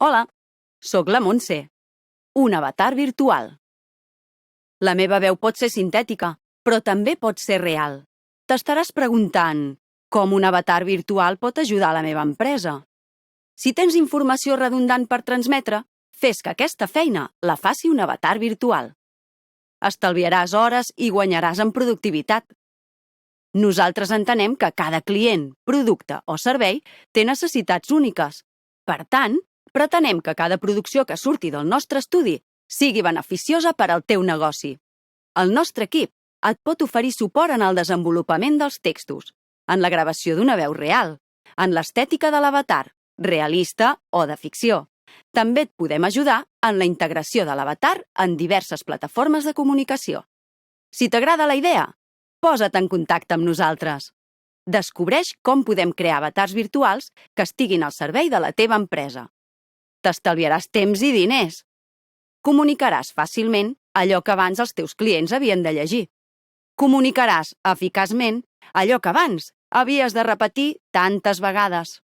Hola, sóc la Montse, un avatar virtual. La meva veu pot ser sintètica, però també pot ser real. T'estaràs preguntant com un avatar virtual pot ajudar a la meva empresa. Si tens informació redundant per transmetre, fes que aquesta feina la faci un avatar virtual. Estalviaràs hores i guanyaràs en productivitat. Nosaltres entenem que cada client, producte o servei té necessitats úniques. Per tant, pretenem que cada producció que surti del nostre estudi sigui beneficiosa per al teu negoci. El nostre equip et pot oferir suport en el desenvolupament dels textos, en la gravació d'una veu real, en l'estètica de l'avatar, realista o de ficció. També et podem ajudar en la integració de l'avatar en diverses plataformes de comunicació. Si t'agrada la idea, posa't en contacte amb nosaltres. Descobreix com podem crear avatars virtuals que estiguin al servei de la teva empresa. T'estalviaràs temps i diners. Comunicaràs fàcilment allò que abans els teus clients havien de llegir. Comunicaràs eficaçment allò que abans havies de repetir tantes vegades.